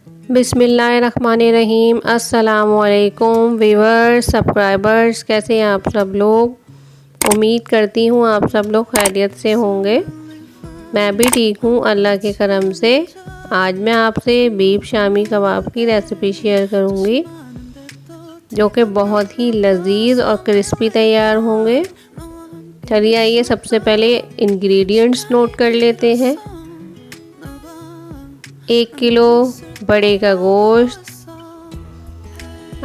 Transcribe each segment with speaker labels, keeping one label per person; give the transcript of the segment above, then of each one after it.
Speaker 1: बिस्मिल्लाहिर्रहमानिर्रहीम। अस्सलामुअलैकुम viewers, subscribers, कैसे हैं आप सब लोग। उम्मीद करती हूँ आप सब लोग खैरियत से होंगे। मैं भी ठीक हूँ अल्लाह के करम से। आज मैं आपसे बीफ शामी कबाब की रेसिपी शेयर करूँगी जो कि बहुत ही लजीज और क्रिस्पी तैयार होंगे। चलिए आइए सबसे पहले इंग्रेडिएंट्स नोट कर लेते हैं। 1 किलो बड़े का गोश्त,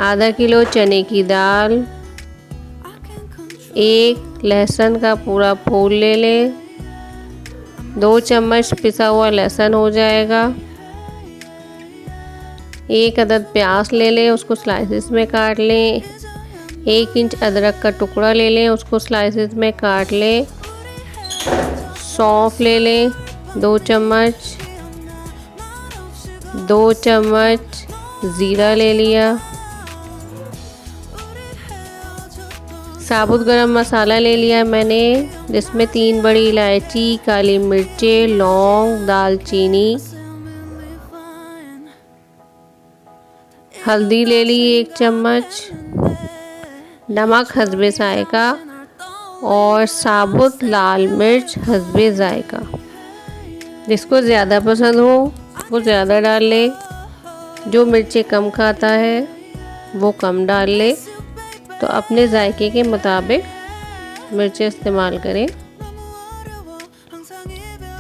Speaker 1: आधा किलो चने की दाल, 1 लहसुन का पूरा फूल ले लें, 2 चम्मच पिसा हुआ लहसुन हो जाएगा। 1 अदद प्याज ले लें, उसको स्लाइसेस में काट लें। 1 इंच अदरक का टुकड़ा ले लें, उसको स्लाइसेस में काट लें। सौंफ ले लें 2 चम्मच, 2 चम्मच ज़ीरा ले लिया। साबुत गरम मसाला ले लिया मैंने, जिसमें 3 बड़ी इलायची, काली मिर्चें, लौंग, दालचीनी। हल्दी ले ली 1 चम्मच, नमक हस्बे जायका और साबुत लाल मिर्च हस्बे जायका। जिसको ज़्यादा पसंद हो वो ज़्यादा डाल ले, जो मिर्चें कम खाता है वो कम डाल ले। तो अपने जायके के मुताबिक मिर्चें इस्तेमाल करें।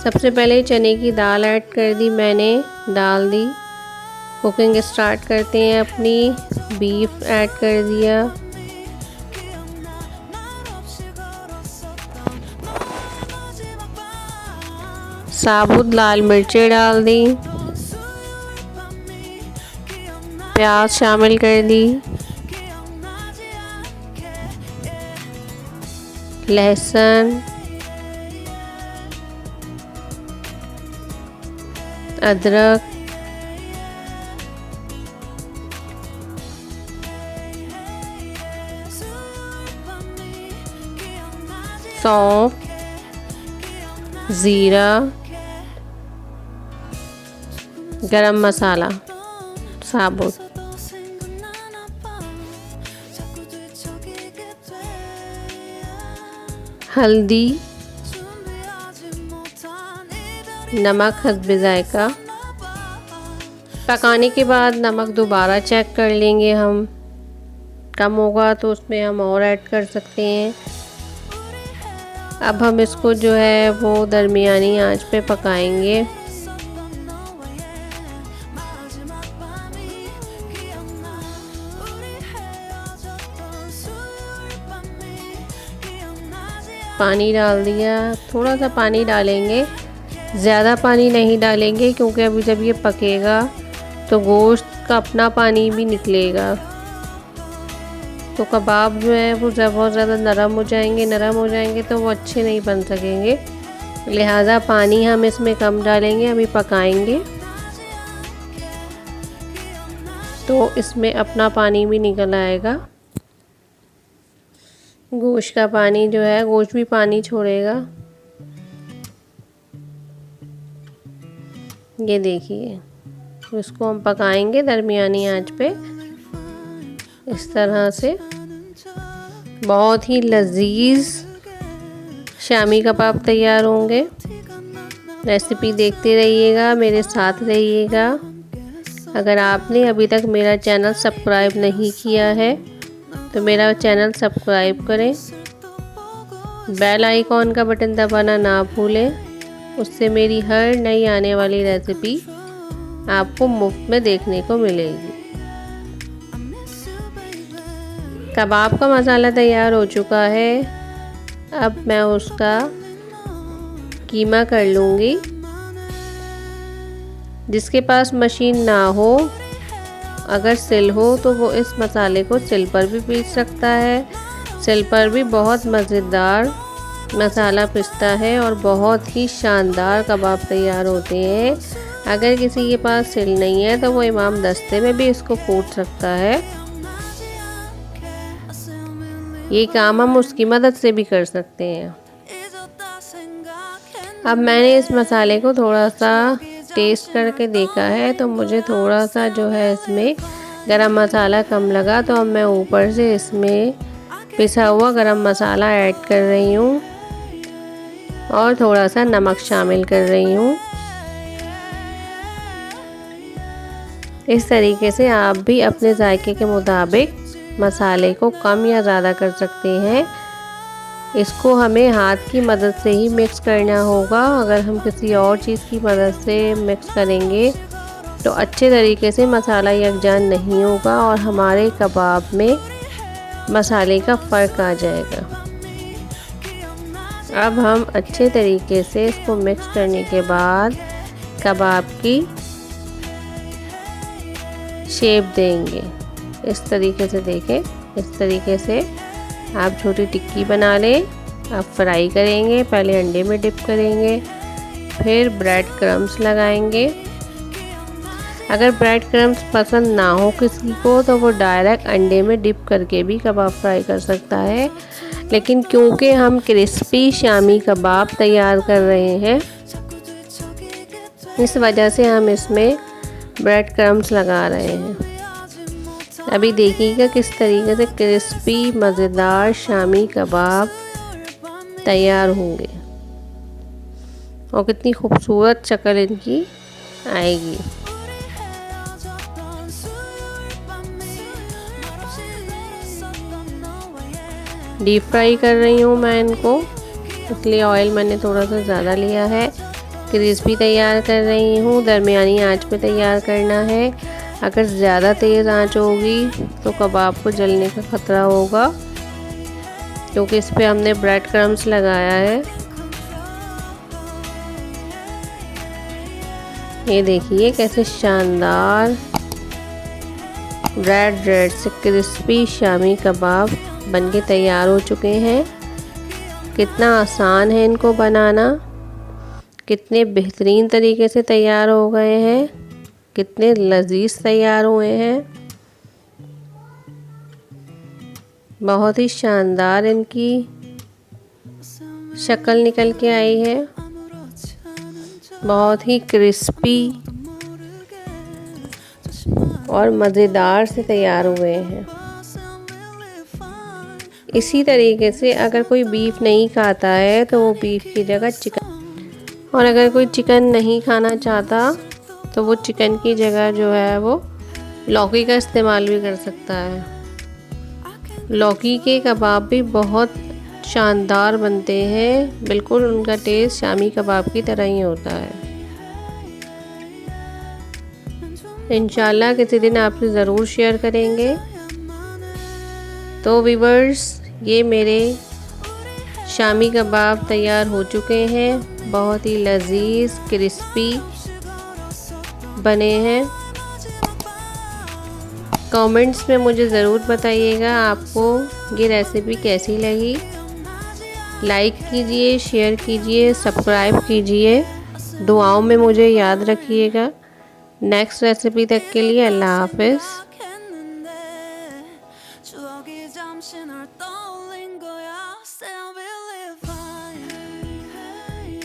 Speaker 1: सबसे पहले चने की दाल ऐड कर दी मैंने, डाल दी। कुकिंग स्टार्ट करते हैं अपनी। बीफ ऐड कर दिया, साबुत लाल मिर्चें डाल दी, प्याज शामिल कर दी, लहसुन, अदरक, सौंफ, ज़ीरा, गरम मसाला साबुत, हल्दी, नमक हस्बे जायका। पकाने के बाद नमक दोबारा चेक कर लेंगे हम, कम होगा तो उसमें हम और ऐड कर सकते हैं। अब हम इसको जो है वो दरमियानी आंच पे पकाएंगे। पानी डाल दिया, थोड़ा सा पानी डालेंगे, ज़्यादा पानी नहीं डालेंगे क्योंकि अभी जब ये पकेगा तो गोश्त का अपना पानी भी निकलेगा। तो कबाब जो है वो जब बहुत ज़्यादा नरम हो जाएंगे तो वो अच्छे नहीं बन सकेंगे। लिहाजा पानी हम इसमें कम डालेंगे, अभी पकाएंगे तो इसमें अपना पानी भी निकल आएगा। गोश्त का पानी जो है, गोश्त भी पानी छोड़ेगा। ये देखिए, इसको हम पकाएंगे दरमियानी आंच पे इस तरह से। बहुत ही लजीज शामी कबाब तैयार होंगे। रेसिपी देखते रहिएगा, मेरे साथ रहिएगा। अगर आपने अभी तक मेरा चैनल सब्सक्राइब नहीं किया है तो मेरा चैनल सब्सक्राइब करें, बेल आइकॉन का बटन दबाना ना भूलें। उससे मेरी हर नई आने वाली रेसिपी आपको मुफ्त में देखने को मिलेगी। कबाब का मसाला तैयार हो चुका है। अब मैं उसका कीमा कर लूँगी। जिसके पास मशीन ना हो, अगर सिल हो तो वो इस मसाले को सिल पर भी पीस सकता है। सिल पर भी बहुत मज़ेदार मसाला पिसता है और बहुत ही शानदार कबाब तैयार होते हैं। अगर किसी के पास सिल नहीं है तो वो इमाम दस्ते में भी इसको कूट सकता है। ये काम हम उसकी मदद से भी कर सकते हैं। अब मैंने इस मसाले को थोड़ा सा टेस्ट करके देखा है तो मुझे थोड़ा सा जो है इसमें गरम मसाला कम लगा, तो अब मैं ऊपर से इसमें पिसा हुआ गरम मसाला ऐड कर रही हूँ और थोड़ा सा नमक शामिल कर रही हूँ। इस तरीके से आप भी अपने जायके के मुताबिक मसाले को कम या ज़्यादा कर सकते हैं। इसको हमें हाथ की मदद से ही मिक्स करना होगा। अगर हम किसी और चीज़ की मदद से मिक्स करेंगे तो अच्छे तरीके से मसाला यकजान नहीं होगा और हमारे कबाब में मसाले का फ़र्क आ जाएगा। अब हम अच्छे तरीके से इसको मिक्स करने के बाद कबाब की शेप देंगे। इस तरीके से देखें, इस तरीके से आप छोटी टिक्की बना लें। आप फ्राई करेंगे, पहले अंडे में डिप करेंगे, फिर ब्रेड क्रम्स लगाएंगे। अगर ब्रेड क्रम्स पसंद ना हो किसी को तो वो डायरेक्ट अंडे में डिप करके भी कबाब फ्राई कर सकता है, लेकिन क्योंकि हम क्रिस्पी शामी कबाब तैयार कर रहे हैं इस वजह से हम इसमें ब्रेड क्रम्स लगा रहे हैं। अभी देखिएगा किस तरीके से क्रिस्पी मज़ेदार शामी कबाब तैयार होंगे और कितनी खूबसूरत शक्ल इनकी आएगी। डीप फ्राई कर रही हूँ मैं इनको, इसलिए ऑयल मैंने थोड़ा सा ज़्यादा लिया है। क्रिस्पी तैयार कर रही हूँ, दरमियानी आंच पे तैयार करना है। अगर ज़्यादा तेज़ आंच होगी तो कबाब को जलने का ख़तरा होगा, क्योंकि इस पे हमने ब्रेड क्रम्स लगाया है। ये देखिए कैसे शानदार रेड से क्रिस्पी शामी कबाब बनके तैयार हो चुके हैं। कितना आसान है इनको बनाना, कितने बेहतरीन तरीके से तैयार हो गए हैं, कितने लजीज तैयार हुए हैं। बहुत ही शानदार इनकी शक्ल निकल के आई है, बहुत ही क्रिस्पी और मज़ेदार से तैयार हुए हैं। इसी तरीके से अगर कोई बीफ नहीं खाता है तो वो बीफ की जगह चिकन, और अगर कोई चिकन नहीं खाना चाहता तो वो चिकन की जगह जो है वो लौकी का इस्तेमाल भी कर सकता है। लौकी के कबाब भी बहुत शानदार बनते हैं, बिल्कुल उनका टेस्ट शामी कबाब की तरह ही होता है। इंशाल्लाह किसी दिन आपसे ज़रूर शेयर करेंगे। तो व्यूअर्स, ये मेरे शामी कबाब तैयार हो चुके हैं, बहुत ही लजीज क्रिस्पी बने हैं। कमेंट्स में मुझे ज़रूर बताइएगा आपको ये रेसिपी कैसी लगी। लाइक कीजिए, शेयर कीजिए, सब्सक्राइब कीजिए, दुआओं में मुझे याद रखिएगा। नेक्स्ट रेसिपी तक के लिए अल्लाह हाफ़िज़।